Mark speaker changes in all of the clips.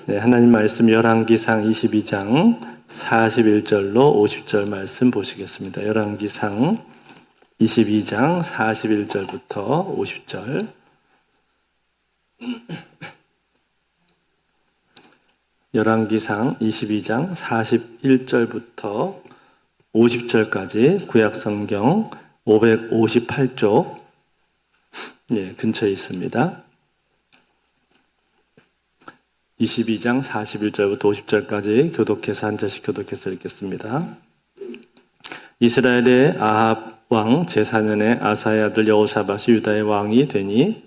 Speaker 1: 네, 하나님 말씀 열왕기상 22장 41절로 50절 말씀 보시겠습니다. 열왕기상 22장 41절부터 50절. 열왕기상 22장 41절부터 50절까지 구약성경 558쪽 근처에 있습니다. 22장 41절부터 50절까지 교독해서 한 절씩 교독해서 읽겠습니다. 이스라엘의 아합 왕 제4년에 아사의 아들 여호사밧이 유다의 왕이 되니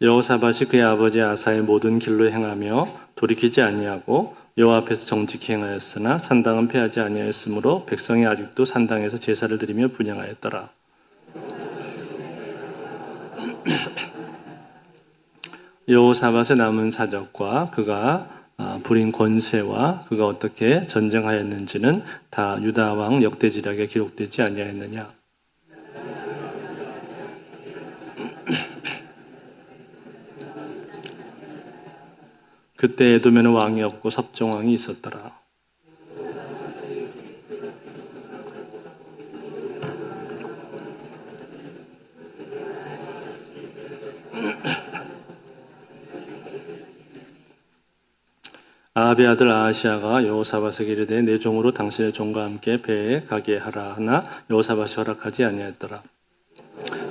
Speaker 1: 여호사밧이 그의 아버지 아사의 모든 길로 행하며 돌이키지 아니하고 여호와 앞에서 정직히 행하였으나 산당은 패하지 아니하였으므로 백성이 아직도 산당에서 제사를 드리며 분향하였더라. 여호사밧의 남은 사적과 그가 부린 권세와 그가 어떻게 전쟁하였는지는 다 유다 왕 역대지략에 기록되지 아니하였느냐. 그때 에돔에는 왕이 없고 섭정왕이 있었더라. 아합의 아들 아하시아가 여호사밧에게 이르되 내 종으로 당신의 종과 함께 배에 가게 하라 하나 여호사밧이 허락하지 아니하였더라.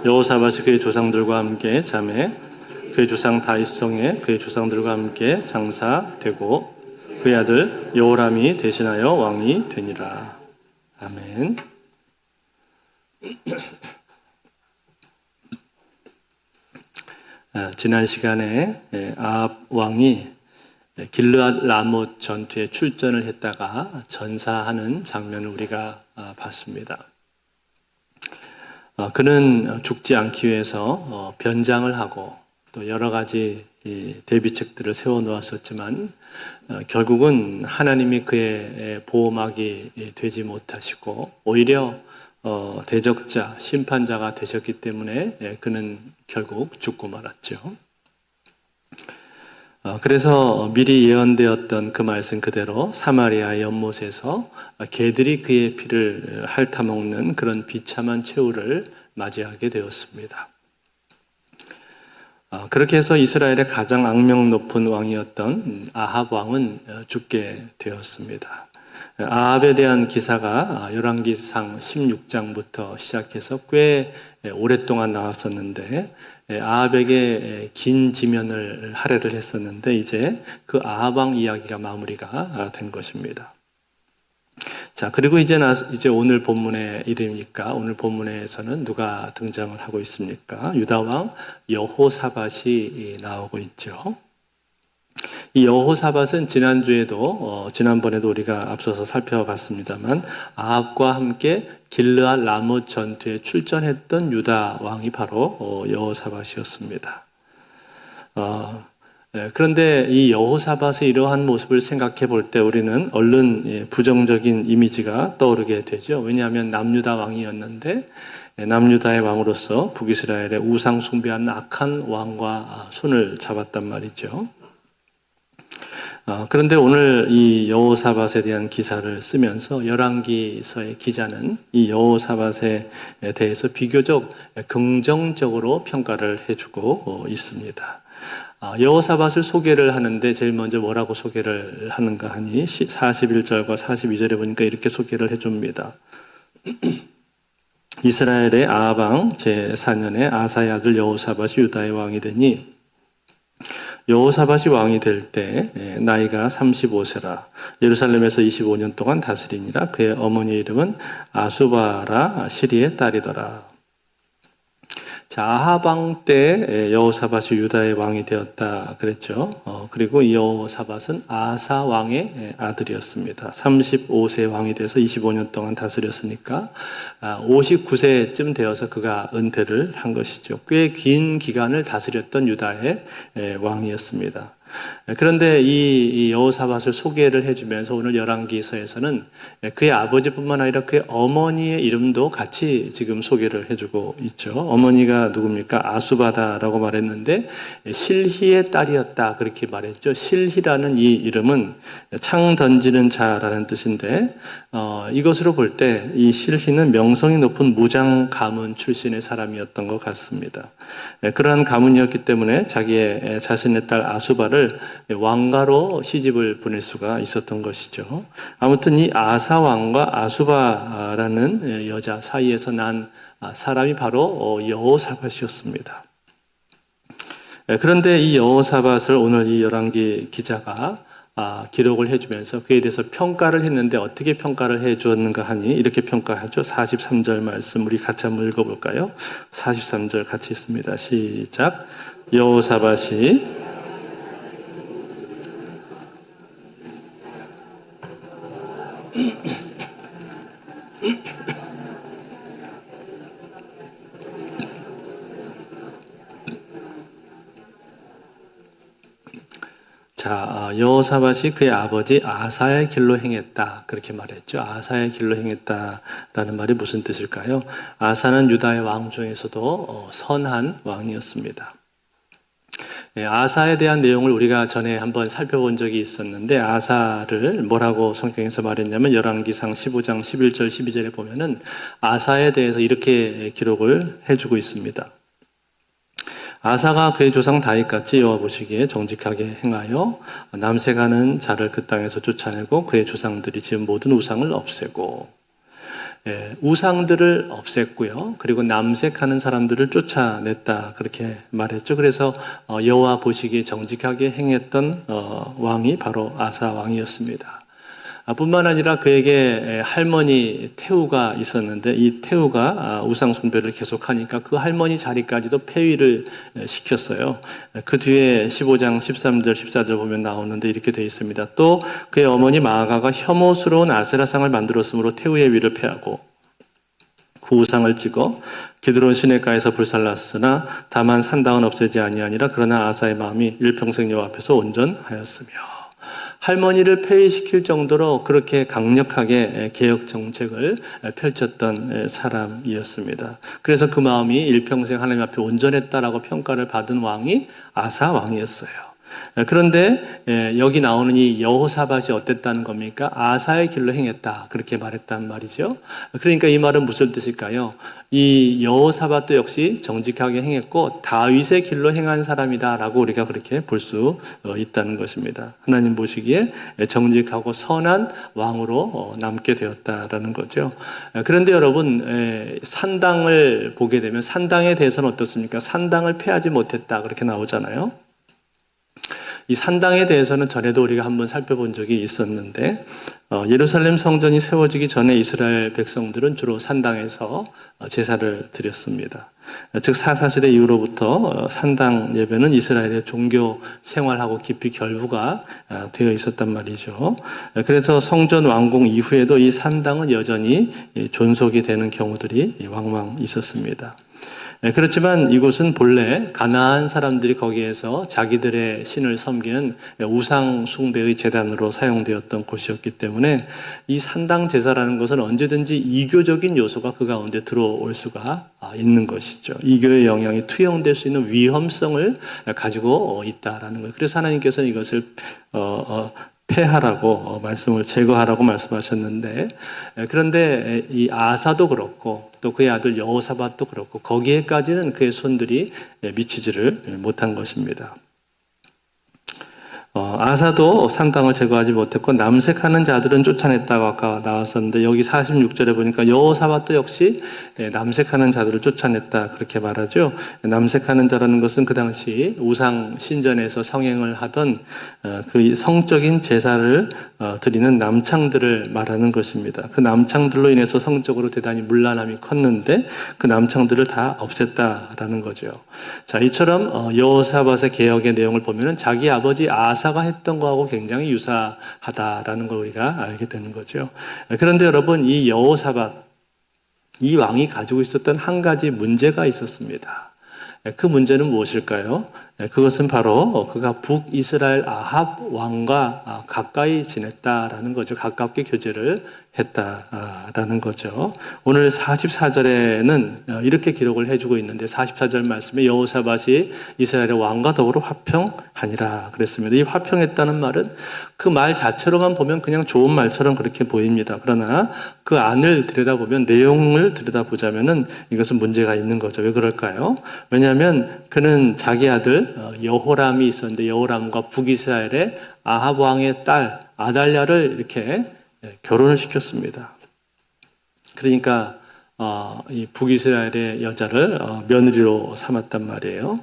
Speaker 1: 여호사밧이 그의 조상들과 함께 잠에 그의 조상 다윗성에 그의 조상들과 함께 장사되고 그의 아들 여호람이 대신하여 왕이 되니라. 아멘. 지난 시간에 아합 왕이 길르앗 라못 전투에 출전을 했다가 전사하는 장면을 우리가 봤습니다. 그는 죽지 않기 위해서 변장을 하고 또 여러 가지 대비책들을 세워놓았었지만 결국은 하나님이 그의 보호막이 되지 못하시고 오히려 대적자, 심판자가 되셨기 때문에 그는 결국 죽고 말았죠. 그래서 미리 예언되었던 그 말씀 그대로 사마리아 연못에서 개들이 그의 피를 핥아먹는 그런 비참한 최후를 맞이하게 되었습니다. 그렇게 해서 이스라엘의 가장 악명 높은 왕이었던 아합 왕은 죽게 되었습니다. 아합에 대한 기사가 열왕기상 16장부터 시작해서 꽤 오랫동안 나왔었는데 아합에게 긴 지면을 할애를 했었는데 이제 그 아합 왕 이야기가 마무리가 된 것입니다. 자, 그리고 이제 오늘 본문의 이름이니까 오늘 본문에서는 누가 등장을 하고 있습니까? 유다 왕 여호사밧이 나오고 있죠. 이 여호사밧은 지난번에도 우리가 앞서서 살펴봤습니다만 아합과 함께 길르앗 라못 전투에 출전했던 유다 왕이 바로 여호사밧이었습니다. 그런데 이 여호사밧의 이러한 모습을 생각해 볼 때 우리는 얼른 부정적인 이미지가 떠오르게 되죠. 왜냐하면 남유다 왕이었는데 남유다의 왕으로서 북이스라엘의 우상 숭배하는 악한 왕과 손을 잡았단 말이죠. 그런데 오늘 이 여호사밧에 대한 기사를 쓰면서 열왕기서의 기자는 이 여호사밧에 대해서 비교적 긍정적으로 평가를 해주고 있습니다. 여호사밧을 소개를 하는데 제일 먼저 뭐라고 소개를 하는가 하니 41절과 42절에 보니까 이렇게 소개를 해줍니다. 이스라엘의 아합 왕 제4년에 아사의 아들 여호사밧이 유다의 왕이 되니 여호사밧이 왕이 될 때 나이가 35세라 예루살렘에서 25년 동안 다스리니라. 그의 어머니 이름은 아수바라 시리의 딸이더라. 자, 아합 왕 때 여호사밧이 유다의 왕이 되었다 그랬죠. 그리고 이 여호사밧은 아사 왕의 아들이었습니다. 35세 왕이 돼서 25년 동안 다스렸으니까 59세쯤 되어서 그가 은퇴를 한 것이죠. 꽤 긴 기간을 다스렸던 유다의 왕이었습니다. 그런데 이 여호사밧을 소개를 해주면서 오늘 열왕기서에서는 그의 아버지뿐만 아니라 그의 어머니의 이름도 같이 지금 소개를 해주고 있죠. 어머니가 누굽니까? 아수바다라고 말했는데 실히의 딸이었다 그렇게 말했죠. 실히라는 이 이름은 창 던지는 자라는 뜻인데 이것으로 볼 때 이 실히는 명성이 높은 무장 가문 출신의 사람이었던 것 같습니다. 그러한 가문이었기 때문에 자신의 딸 아수바를 왕가로 시집을 보낼 수가 있었던 것이죠. 아무튼 이 아사 왕과 아수바라는 여자 사이에서 난 사람이 바로 여호사밧이었습니다. 그런데 이 여호사밧을 오늘 이 열왕기 기자가 기록을 해주면서 그에 대해서 평가를 했는데 어떻게 평가를 해주었는가 하니 이렇게 평가하죠. 43절 말씀 우리 같이 한번 읽어볼까요? 43절 같이 있습니다. 시작. 여호사밧이 여호사밧이 그의 아버지 아사의 길로 행했다 그렇게 말했죠. 아사의 길로 행했다라는 말이 무슨 뜻일까요? 아사는 유다의 왕 중에서도 선한 왕이었습니다. 아사에 대한 내용을 우리가 전에 한번 살펴본 적이 있었는데 아사를 뭐라고 성경에서 말했냐면 열왕기상 15장 11절 12절에 보면은 아사에 대해서 이렇게 기록을 해주고 있습니다. 아사가 그의 조상 다윗같이 여호와 보시기에 정직하게 행하여 남색하는 자를 그 땅에서 쫓아내고 그의 조상들이 지은 모든 우상을 없애고 우상들을 없앴고요. 그리고 남색하는 사람들을 쫓아냈다 그렇게 말했죠. 그래서 여호와 보시기에 정직하게 행했던 왕이 바로 아사 왕이었습니다. 뿐만 아니라 그에게 할머니 태우가 있었는데 이 태우가 우상 숭배를 계속하니까 그 할머니 자리까지도 폐위를 시켰어요. 그 뒤에 15장 13절 14절 보면 나오는데 이렇게 되어 있습니다. 또 그의 어머니 마아가가 혐오스러운 아세라상을 만들었으므로 태우의 위를 폐하고 그 우상을 찍어 기드론 시내가에서 불살랐으나 다만 산당은 없애지 아니하니라. 그러나 아사의 마음이 일평생 여호와 앞에서 온전하였으며 할머니를 폐위시킬 정도로 그렇게 강력하게 개혁 정책을 펼쳤던 사람이었습니다. 그래서 그 마음이 일평생 하나님 앞에 온전했다라고 평가를 받은 왕이 아사 왕이었어요. 그런데 여기 나오는 이 여호사밧이 어땠다는 겁니까? 아사의 길로 행했다 그렇게 말했단 말이죠. 그러니까 이 말은 무슨 뜻일까요? 이 여호사밧도 역시 정직하게 행했고 다윗의 길로 행한 사람이다라고 우리가 그렇게 볼 수 있다는 것입니다. 하나님 보시기에 정직하고 선한 왕으로 남게 되었다라는 거죠. 그런데 여러분 산당을 보게 되면 산당에 대해서는 어떻습니까? 산당을 폐하지 못했다 그렇게 나오잖아요. 이 산당에 대해서는 전에도 우리가 한번 살펴본 적이 있었는데 예루살렘 성전이 세워지기 전에 이스라엘 백성들은 주로 산당에서 제사를 드렸습니다. 즉 사사시대 이후로부터 산당 예배는 이스라엘의 종교 생활하고 깊이 결부가 되어 있었단 말이죠. 그래서 성전 완공 이후에도 이 산당은 여전히 존속이 되는 경우들이 왕왕 있었습니다. 그렇지만 이곳은 본래 가나안 사람들이 거기에서 자기들의 신을 섬기는 우상 숭배의 제단으로 사용되었던 곳이었기 때문에 이 산당 제사라는 것은 언제든지 이교적인 요소가 그 가운데 들어올 수가 있는 것이죠. 이교의 영향이 투영될 수 있는 위험성을 가지고 있다라는 거예요. 그래서 하나님께서는 이것을 폐하라고 말씀을 제거하라고 말씀하셨는데 그런데 이 아사도 그렇고 또 그의 아들 여호사밧도 그렇고 거기에까지는 그의 손들이 미치지를 못한 것입니다. 아사도 산당을 제거하지 못했고 남색하는 자들은 쫓아냈다고 아까 나왔었는데 여기 46절에 보니까 여호사밧도 역시 남색하는 자들을 쫓아냈다 그렇게 말하죠. 남색하는 자라는 것은 그 당시 우상 신전에서 성행을 하던 그 성적인 제사를 드리는 남창들을 말하는 것입니다. 그 남창들로 인해서 성적으로 대단히 문란함이 컸는데 그 남창들을 다 없앴다라는 거죠. 자, 이처럼 여호사밧의 개혁의 내용을 보면은 자기 아버지 아사가 했던 거하고 굉장히 유사하다라는 걸 우리가 알게 되는 거죠. 그런데 여러분 이 여호사밧 이 왕이 가지고 있었던 한 가지 문제가 있었습니다. 그 문제는 무엇일까요? 그것은 바로 그가 북이스라엘 아합 왕과 가까이 지냈다라는 거죠. 가깝게 교제를 했다라는 거죠. 오늘 44절에는 이렇게 기록을 해주고 있는데 44절 말씀에 여호사밧이 이스라엘의 왕과 더불어 화평하니라 그랬습니다. 이 화평했다는 말은 그 말 자체로만 보면 그냥 좋은 말처럼 그렇게 보입니다. 그러나 그 안을 들여다보면, 내용을 들여다보자면은 이것은 문제가 있는 거죠. 왜 그럴까요? 왜냐하면 그는 자기 아들 여호람이 있었는데 여호람과 북이스라엘의 아합 왕의 딸 아달랴를 이렇게 결혼을 시켰습니다. 그러니까 이 북이스라엘의 여자를 며느리로 삼았단 말이에요.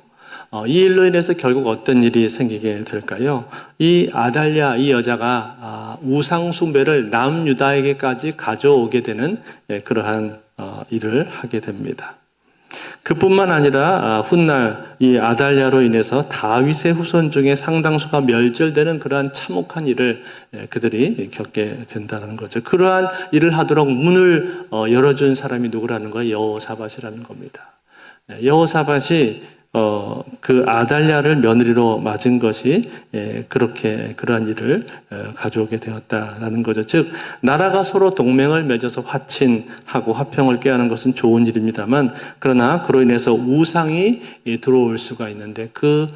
Speaker 1: 이 일로 인해서 결국 어떤 일이 생기게 될까요? 이 아달랴, 이 여자가 우상 숭배를 남유다에게까지 가져오게 되는 그러한 일을 하게 됩니다. 그뿐만 아니라 훗날 이 아달랴로 인해서 다윗의 후손 중에 상당수가 멸절되는 그러한 참혹한 일을 그들이 겪게 된다는 거죠. 그러한 일을 하도록 문을 열어준 사람이 누구라는 거예요? 여호사밧이라는 겁니다. 여호사밧이 그 아달랴를 며느리로 맞은 것이 그렇게 그러한 일을 가져오게 되었다라는 거죠. 즉 나라가 서로 동맹을 맺어서 화친하고 화평을 꾀하는 것은 좋은 일입니다만, 그러나 그로 인해서 우상이 들어올 수가 있는데 그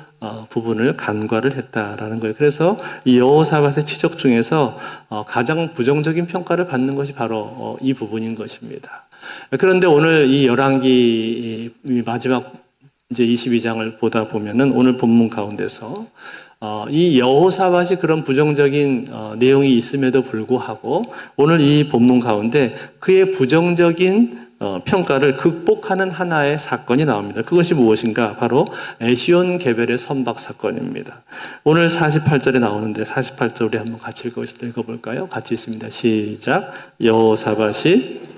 Speaker 1: 부분을 간과를 했다라는 거예요. 그래서 이 여호사밧의 지적 중에서 가장 부정적인 평가를 받는 것이 바로 이 부분인 것입니다. 그런데 오늘 이 열왕기 마지막 이제 22장을 보다 보면은 오늘 본문 가운데서 이 여호사밧이 그런 부정적인 내용이 있음에도 불구하고 오늘 이 본문 가운데 그의 부정적인 평가를 극복하는 하나의 사건이 나옵니다. 그것이 무엇인가? 바로 에시온 게벨의 선박 사건입니다. 오늘 48절에 나오는데 48절 우리 한번 같이 읽어볼까요? 같이 있습니다. 시작. 여호사밧이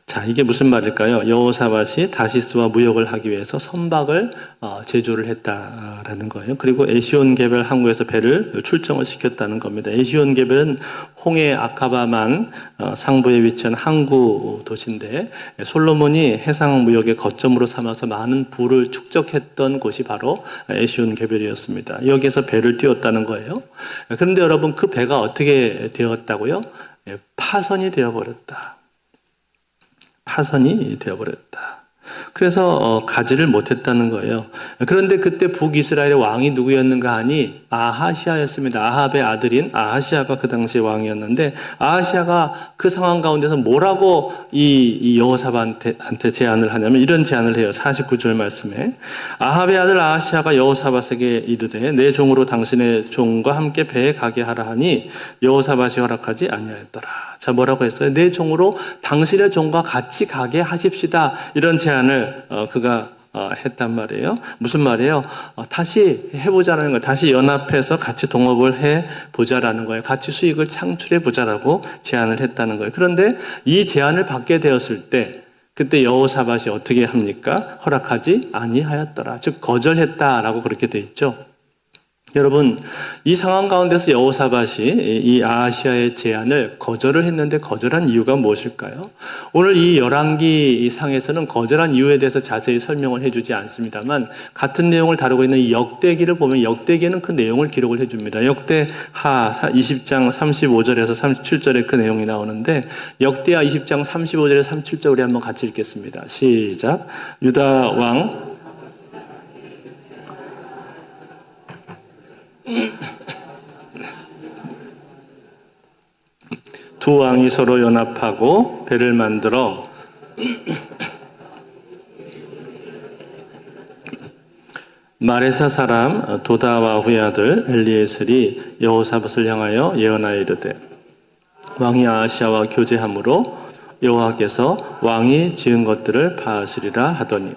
Speaker 1: 자, 이게 무슨 말일까요? 여호사밧이 다시스와 무역을 하기 위해서 선박을 제조를 했다라는 거예요. 그리고 에시온 게벨 항구에서 배를 출정을 시켰다는 겁니다. 에시온 게벨은 홍해 아카바만 상부에 위치한 항구 도시인데 솔로몬이 해상 무역의 거점으로 삼아서 많은 부를 축적했던 곳이 바로 에시온 게벨이었습니다. 여기에서 배를 띄웠다는 거예요. 그런데 여러분, 그 배가 어떻게 되었다고요? 파선이 되어버렸다. 파선이 되어버렸다. 그래서 가지를 못했다는 거예요. 그런데 그때 북이스라엘의 왕이 누구였는가 하니 아하시아였습니다. 아합의 아들인 아하시아가 그 당시에 왕이었는데, 아하시아가 그 상황 가운데서 뭐라고 이 여호사밧한테 제안을 하냐면 이런 제안을 해요. 49절 말씀에 아합의 아들 아하시아가 여호사밧에게 이르되 내 종으로 당신의 종과 함께 배에 가게 하라 하니 여호사밧이 허락하지 아니하였더라. 자, 뭐라고 했어요? 내 종으로 당신의 종과 같이 가게 하십시다. 이런 제안을 그가 했단 말이에요. 무슨 말이에요? 다시 해보자는 거예요. 다시 연합해서 같이 동업을 해보자라는 거예요. 같이 수익을 창출해보자라고 제안을 했다는 거예요. 그런데 이 제안을 받게 되었을 때 그때 여호사밧이 어떻게 합니까? 허락하지 아니하였더라. 즉 거절했다라고 그렇게 돼 있죠. 여러분, 이 상황 가운데서 여호사밧이 이 아하시아의 제안을 거절을 했는데 거절한 이유가 무엇일까요? 오늘 이 열왕기 상에서는 거절한 이유에 대해서 자세히 설명을 해주지 않습니다만 같은 내용을 다루고 있는 이 역대기를 보면 역대기는 그 내용을 기록을 해줍니다. 역대하 20장 35절에서 37절에 그 내용이 나오는데 역대하 20장 35절에서 37절 우리 한번 같이 읽겠습니다. 시작. 유다 왕 두 왕이 서로 연합하고 배를 만들어 마레사 사람 도다와후의 아들 엘리에셀이 여호사밧을 향하여 예언하여 이르되 왕이 아하시아와 교제함으로 여호와께서 왕이 지은 것들을 파하시리라 하더니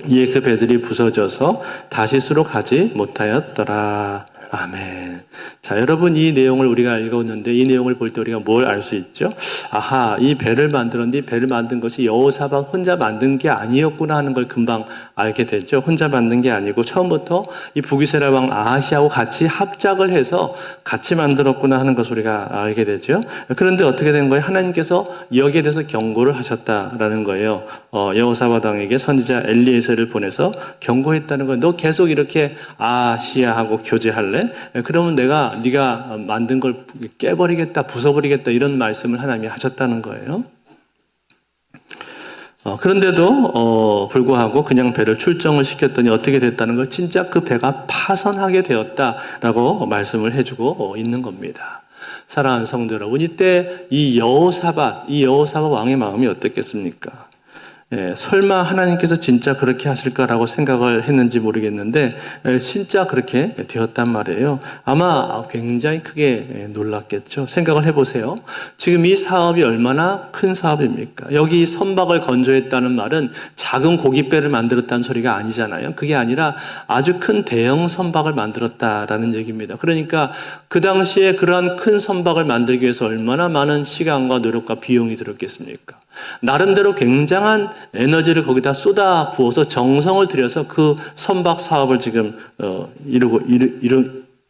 Speaker 1: 이에 그 배들이 부서져서 다시스로 가지 못하였더라. 아멘. 자, 여러분 이 내용을 우리가 읽었는데 이 내용을 볼 때 우리가 뭘 알 수 있죠? 아하, 이 배를 만들었는데 이 배를 만든 것이 여호사밧 혼자 만든 게 아니었구나 하는 걸 금방 알게 되죠. 혼자 만든 게 아니고 처음부터 이 북이스라엘 왕 아하시아하고 같이 합작을 해서 같이 만들었구나 하는 것을 우리가 알게 되죠. 그런데 어떻게 된 거예요? 하나님께서 여기에 대해서 경고를 하셨다라는 거예요. 여호사밧 왕에게 선지자 엘리에셀을 보내서 경고했다는 거예요. 너 계속 이렇게 아하시아하고 교제할래? 그러면 네가 만든 걸 깨버리겠다, 부숴버리겠다 이런 말씀을 하나님이 하셨다는 거예요. 그런데도 불구하고 그냥 배를 출정을 시켰더니 어떻게 됐다는 걸 진짜 그 배가 파선하게 되었다라고 말씀을 해주고 있는 겁니다. 사랑하는 성도 여러분, 이때 이 여호사밧 왕의 마음이 어떻겠습니까? 설마 하나님께서 진짜 그렇게 하실까라고 생각을 했는지 모르겠는데 진짜 그렇게 되었단 말이에요. 아마 굉장히 크게 놀랐겠죠. 생각을 해보세요. 지금 이 사업이 얼마나 큰 사업입니까? 여기 선박을 건조했다는 말은 작은 고깃배를 만들었다는 소리가 아니잖아요. 그게 아니라 아주 큰 대형 선박을 만들었다라는 얘기입니다. 그러니까 그 당시에 그러한 큰 선박을 만들기 위해서 얼마나 많은 시간과 노력과 비용이 들었겠습니까? 나름대로 굉장한 에너지를 거기다 쏟아 부어서 정성을 들여서 그 선박 사업을 지금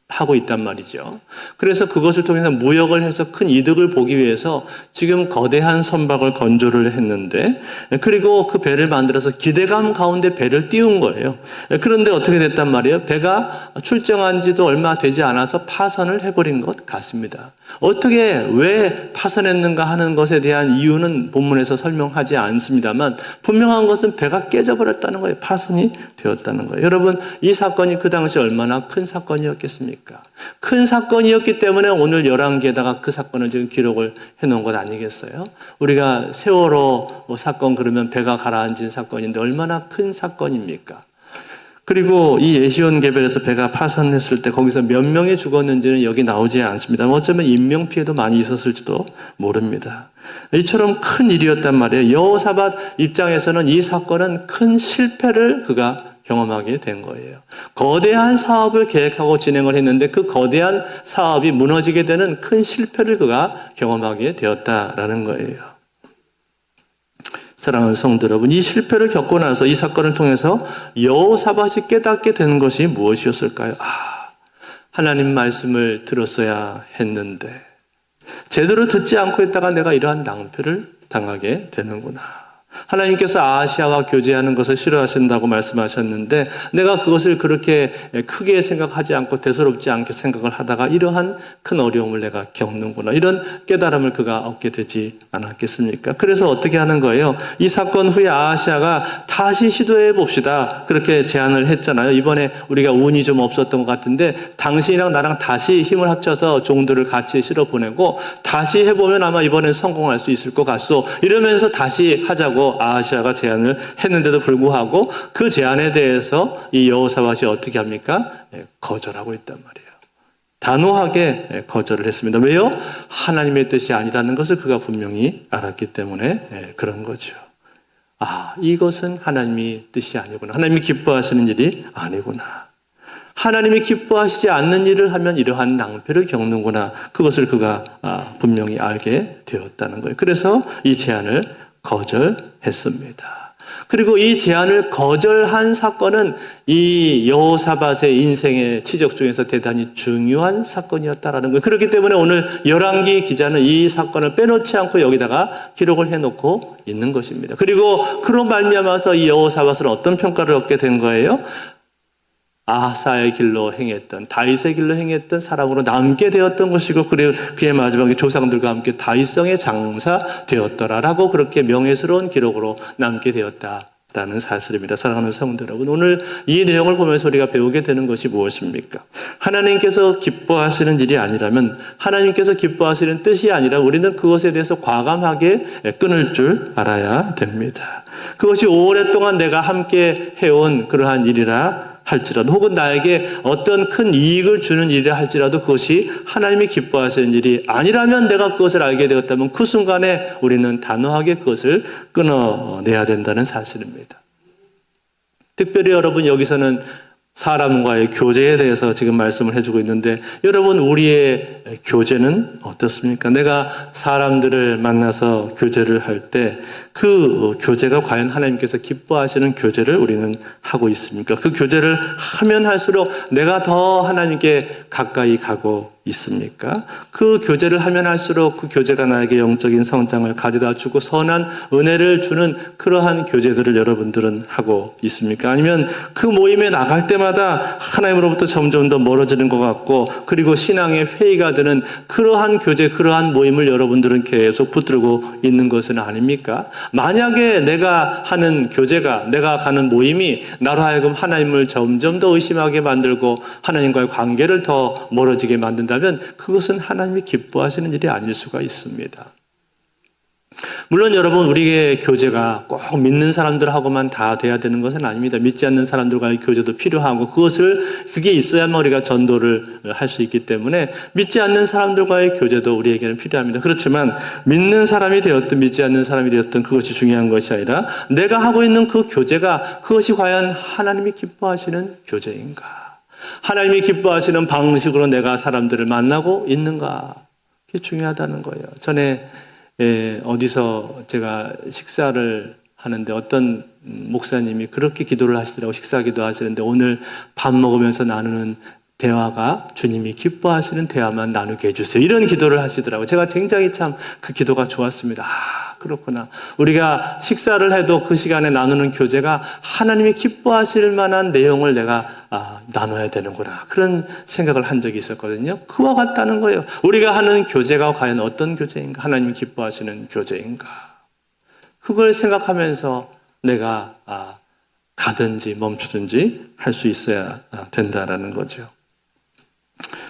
Speaker 1: 하고 있단 말이죠. 그래서 그것을 통해서 무역을 해서 큰 이득을 보기 위해서 지금 거대한 선박을 건조를 했는데, 그리고 그 배를 만들어서 기대감 가운데 배를 띄운 거예요. 그런데 어떻게 됐단 말이에요? 배가 출정한 지도 얼마 되지 않아서 파선을 해버린 것 같습니다. 어떻게 왜 파선했는가 하는 것에 대한 이유는 본문에서 설명하지 않습니다만 분명한 것은 배가 깨져버렸다는 거예요. 파선이 되었다는 거예요. 여러분, 이 사건이 그 당시 얼마나 큰 사건이었겠습니까? 큰 사건이었기 때문에 오늘 열왕기에다가 그 사건을 지금 기록을 해놓은 것 아니겠어요? 우리가 세월호 사건 그러면 배가 가라앉은 사건인데 얼마나 큰 사건입니까? 그리고 이 에시온 개별에서 배가 파손했을 때 거기서 몇 명이 죽었는지는 여기 나오지 않습니다. 어쩌면 인명피해도 많이 있었을지도 모릅니다. 이처럼 큰 일이었단 말이에요. 여호사밧 입장에서는 이 사건은 큰 실패를 그가 경험하게 된 거예요. 거대한 사업을 계획하고 진행을 했는데 그 거대한 사업이 무너지게 되는 큰 실패를 그가 경험하게 되었다라는 거예요. 사랑하는 성도 여러분, 이 실패를 겪고 나서 이 사건을 통해서 여호사밧이 깨닫게 된 것이 무엇이었을까요? 하나님 말씀을 들었어야 했는데 제대로 듣지 않고 있다가 내가 이러한 낭패를 당하게 되는구나. 하나님께서 아하시아와 교제하는 것을 싫어하신다고 말씀하셨는데 내가 그것을 그렇게 크게 생각하지 않고 대수롭지 않게 생각을 하다가 이러한 큰 어려움을 내가 겪는구나. 이런 깨달음을 그가 얻게 되지 않았겠습니까? 그래서 어떻게 하는 거예요? 이 사건 후에 아하시아가 다시 시도해 봅시다. 그렇게 제안을 했잖아요. 이번에 우리가 운이 좀 없었던 것 같은데 당신이랑 나랑 다시 힘을 합쳐서 종들을 같이 실어 보내고 다시 해보면 아마 이번엔 성공할 수 있을 것 같소. 이러면서 다시 하자고 아하시아가 제안을 했는데도 불구하고 그 제안에 대해서 이 여호사밧이 어떻게 합니까? 거절하고 있단 말이에요. 단호하게 거절을 했습니다. 왜요? 하나님의 뜻이 아니라는 것을 그가 분명히 알았기 때문에 그런 거죠. 이것은 하나님의 뜻이 아니구나. 하나님이 기뻐하시는 일이 아니구나. 하나님이 기뻐하시지 않는 일을 하면 이러한 낭패를 겪는구나. 그것을 그가 분명히 알게 되었다는 거예요. 그래서 이 제안을 거절했습니다. 그리고 이 제안을 거절한 사건은 이 여호사밧의 인생의 치적 중에서 대단히 중요한 사건이었다라는 거예요. 그렇기 때문에 오늘 열왕기 기자는 이 사건을 빼놓지 않고 여기다가 기록을 해놓고 있는 것입니다. 그리고 그로 말미암아서 이 여호사밧은 어떤 평가를 얻게 된 거예요? 아하사의 길로 행했던, 다윗의 길로 행했던 사람으로 남게 되었던 것이고, 그리고 그의 마지막에 조상들과 함께 다윗성의 장사 되었더라라고 그렇게 명예스러운 기록으로 남게 되었다라는 사실입니다. 사랑하는 성도 여러분, 오늘 이 내용을 보면서 우리가 배우게 되는 것이 무엇입니까? 하나님께서 기뻐하시는 일이 아니라면, 하나님께서 기뻐하시는 뜻이 아니라 우리는 그것에 대해서 과감하게 끊을 줄 알아야 됩니다. 그것이 오랫동안 내가 함께 해온 그러한 일이라 할지라도, 혹은 나에게 어떤 큰 이익을 주는 일이라 할지라도 그것이 하나님이 기뻐하시는 일이 아니라면 내가 그것을 알게 되었다면 그 순간에 우리는 단호하게 그것을 끊어내야 된다는 사실입니다. 특별히 여러분 여기서는 사람과의 교제에 대해서 지금 말씀을 해주고 있는데 여러분 우리의 교제는 어떻습니까? 내가 사람들을 만나서 교제를 할 때 그 교제가 과연 하나님께서 기뻐하시는 교제를 우리는 하고 있습니까? 그 교제를 하면 할수록 내가 더 하나님께 가까이 가고 있습니까? 그 교제를 하면 할수록 그 교제가 나에게 영적인 성장을 가져다 주고 선한 은혜를 주는 그러한 교제들을 여러분들은 하고 있습니까? 아니면 그 모임에 나갈 때마다 하나님으로부터 점점 더 멀어지는 것 같고 그리고 신앙의 회의가 되는 그러한 교제, 그러한 모임을 여러분들은 계속 붙들고 있는 것은 아닙니까? 만약에 내가 하는 교제가, 내가 가는 모임이 나로 하여금 하나님을 점점 더 의심하게 만들고 하나님과의 관계를 더 멀어지게 만든다면 그것은 하나님이 기뻐하시는 일이 아닐 수가 있습니다. 물론 여러분 우리의 교제가 꼭 믿는 사람들하고만 다 돼야 되는 것은 아닙니다. 믿지 않는 사람들과의 교제도 필요하고 그게 있어야만 우리가 전도를 할 수 있기 때문에 믿지 않는 사람들과의 교제도 우리에게는 필요합니다. 그렇지만 믿는 사람이 되었든 믿지 않는 사람이 되었든 그것이 중요한 것이 아니라 내가 하고 있는 그 교제가 그것이 과연 하나님이 기뻐하시는 교제인가? 하나님이 기뻐하시는 방식으로 내가 사람들을 만나고 있는가? 그게 중요하다는 거예요. 전에 어디서 제가 식사를 하는데 어떤 목사님이 그렇게 기도를 하시더라고요. 식사기도 하시는데 오늘 밥 먹으면서 나누는 대화가 주님이 기뻐하시는 대화만 나누게 해주세요. 이런 기도를 하시더라고요. 제가 굉장히 참 그 기도가 좋았습니다. 그렇구나. 우리가 식사를 해도 그 시간에 나누는 교제가 하나님이 기뻐하실 만한 내용을 내가 나눠야 되는구나. 그런 생각을 한 적이 있었거든요. 그와 같다는 거예요. 우리가 하는 교제가 과연 어떤 교제인가? 하나님이 기뻐하시는 교제인가? 그걸 생각하면서 내가 가든지 멈추든지 할 수 있어야 된다라는 거죠.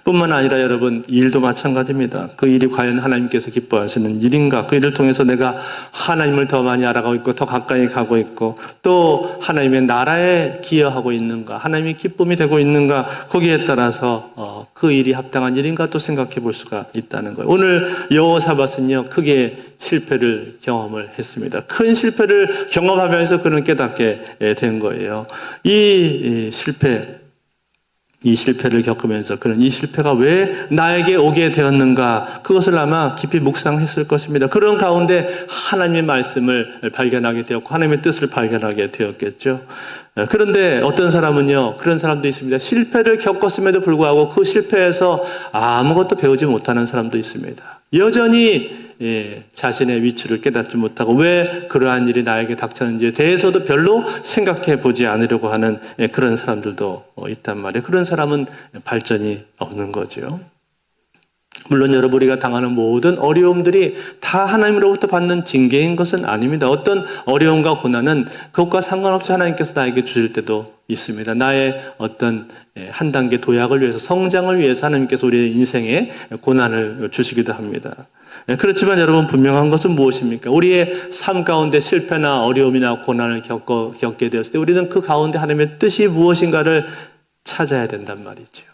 Speaker 1: 뿐만 아니라 여러분 일도 마찬가지입니다. 그 일이 과연 하나님께서 기뻐하시는 일인가? 그 일을 통해서 내가 하나님을 더 많이 알아가고 있고 더 가까이 가고 있고 또 하나님의 나라에 기여하고 있는가? 하나님의 기쁨이 되고 있는가? 거기에 따라서 그 일이 합당한 일인가 또 생각해 볼 수가 있다는 거예요. 오늘 여호사밧은요 크게 실패를 경험을 했습니다. 큰 실패를 경험하면서 그는 깨닫게 된 거예요. 이 실패를 겪으면서 그는 이 실패가 왜 나에게 오게 되었는가 그것을 아마 깊이 묵상했을 것입니다. 그런 가운데 하나님의 말씀을 발견하게 되었고 하나님의 뜻을 발견하게 되었겠죠. 그런데 어떤 사람은요 그런 사람도 있습니다. 실패를 겪었음에도 불구하고 그 실패에서 아무것도 배우지 못하는 사람도 있습니다. 여전히 자신의 위치를 깨닫지 못하고 왜 그러한 일이 나에게 닥쳤는지에 대해서도 별로 생각해 보지 않으려고 하는 그런 사람들도 있단 말이에요. 그런 사람은 발전이 없는 거죠. 물론 여러분 우리가 당하는 모든 어려움들이 다 하나님으로부터 받는 징계인 것은 아닙니다. 어떤 어려움과 고난은 그것과 상관없이 하나님께서 나에게 주실 때도 있습니다. 나의 어떤 한 단계 도약을 위해서 성장을 위해서 하나님께서 우리의 인생에 고난을 주시기도 합니다. 그렇지만 여러분 분명한 것은 무엇입니까? 우리의 삶 가운데 실패나 어려움이나 고난을 겪게 되었을 때 우리는 그 가운데 하나님의 뜻이 무엇인가를 찾아야 된단 말이죠.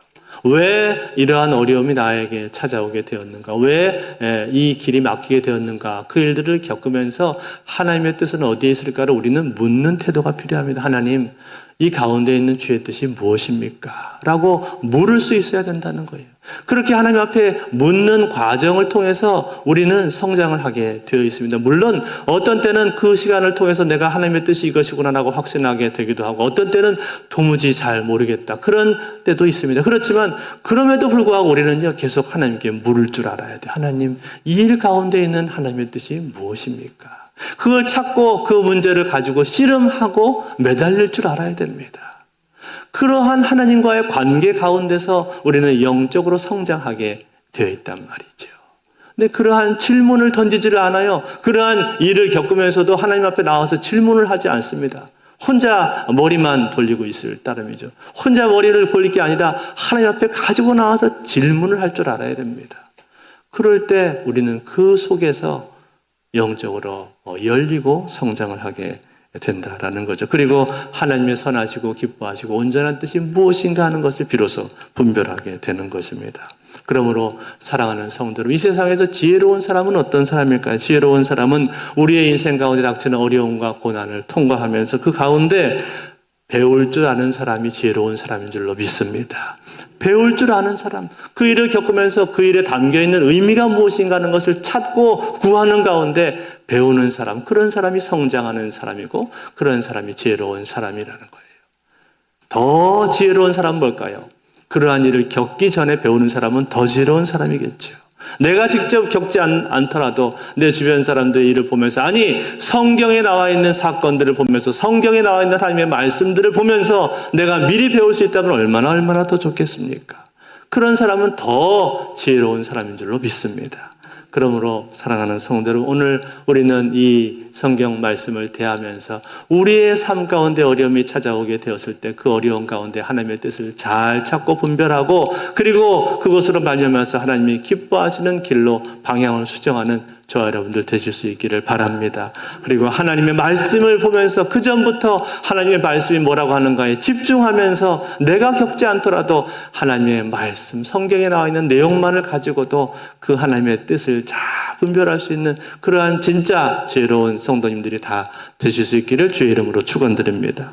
Speaker 1: 왜 이러한 어려움이 나에게 찾아오게 되었는가? 왜 이 길이 막히게 되었는가? 그 일들을 겪으면서 하나님의 뜻은 어디에 있을까를 우리는 묻는 태도가 필요합니다. 하나님, 이 가운데 있는 주의 뜻이 무엇입니까? 라고 물을 수 있어야 된다는 거예요. 그렇게 하나님 앞에 묻는 과정을 통해서 우리는 성장을 하게 되어 있습니다. 물론 어떤 때는 그 시간을 통해서 내가 하나님의 뜻이 이것이구나 하고 확신하게 되기도 하고 어떤 때는 도무지 잘 모르겠다. 그런 때도 있습니다. 그렇지만 그럼에도 불구하고 우리는요 계속 하나님께 물을 줄 알아야 돼요. 하나님, 이 일 가운데 있는 하나님의 뜻이 무엇입니까? 그걸 찾고 그 문제를 가지고 씨름하고 매달릴 줄 알아야 됩니다. 그러한 하나님과의 관계 가운데서 우리는 영적으로 성장하게 되어 있단 말이죠. 근데 그러한 질문을 던지지를 않아요. 그러한 일을 겪으면서도 하나님 앞에 나와서 질문을 하지 않습니다. 혼자 머리만 돌리고 있을 따름이죠. 혼자 머리를 돌릴 게 아니라 하나님 앞에 가지고 나와서 질문을 할 줄 알아야 됩니다. 그럴 때 우리는 그 속에서 영적으로 열리고 성장을 하게 된다라는 거죠. 그리고 하나님의 선하시고 기뻐하시고 온전한 뜻이 무엇인가 하는 것을 비로소 분별하게 되는 것입니다. 그러므로 사랑하는 성도들, 이 세상에서 지혜로운 사람은 어떤 사람일까요? 지혜로운 사람은 우리의 인생 가운데 닥치는 어려움과 고난을 통과하면서 그 가운데 배울 줄 아는 사람이 지혜로운 사람인 줄로 믿습니다. 배울 줄 아는 사람, 그 일을 겪으면서 그 일에 담겨있는 의미가 무엇인가 하는 것을 찾고 구하는 가운데 배우는 사람, 그런 사람이 성장하는 사람이고 그런 사람이 지혜로운 사람이라는 거예요. 더 지혜로운 사람은 뭘까요? 그러한 일을 겪기 전에 배우는 사람은 더 지혜로운 사람이겠죠. 내가 직접 겪지 않더라도 내 주변 사람들의 일을 보면서, 아니 성경에 나와 있는 사건들을 보면서, 성경에 나와 있는 하나님의 말씀들을 보면서 내가 미리 배울 수 있다면 얼마나 더 좋겠습니까? 그런 사람은 더 지혜로운 사람인 줄로 믿습니다. 그러므로 사랑하는 성도 여러분, 오늘 우리는 이 성경 말씀을 대하면서 우리의 삶 가운데 어려움이 찾아오게 되었을 때 그 어려움 가운데 하나님의 뜻을 잘 찾고 분별하고, 그리고 그것으로 말미암아서 하나님이 기뻐하시는 길로 방향을 수정하는 저와 여러분들 되실 수 있기를 바랍니다. 그리고 하나님의 말씀을 보면서 그 전부터 하나님의 말씀이 뭐라고 하는가에 집중하면서 내가 겪지 않더라도 하나님의 말씀, 성경에 나와 있는 내용만을 가지고도 그 하나님의 뜻을 잘 분별할 수 있는 그러한 진짜 지혜로운 성도님들이 다 되실 수 있기를 주의 이름으로 축원드립니다.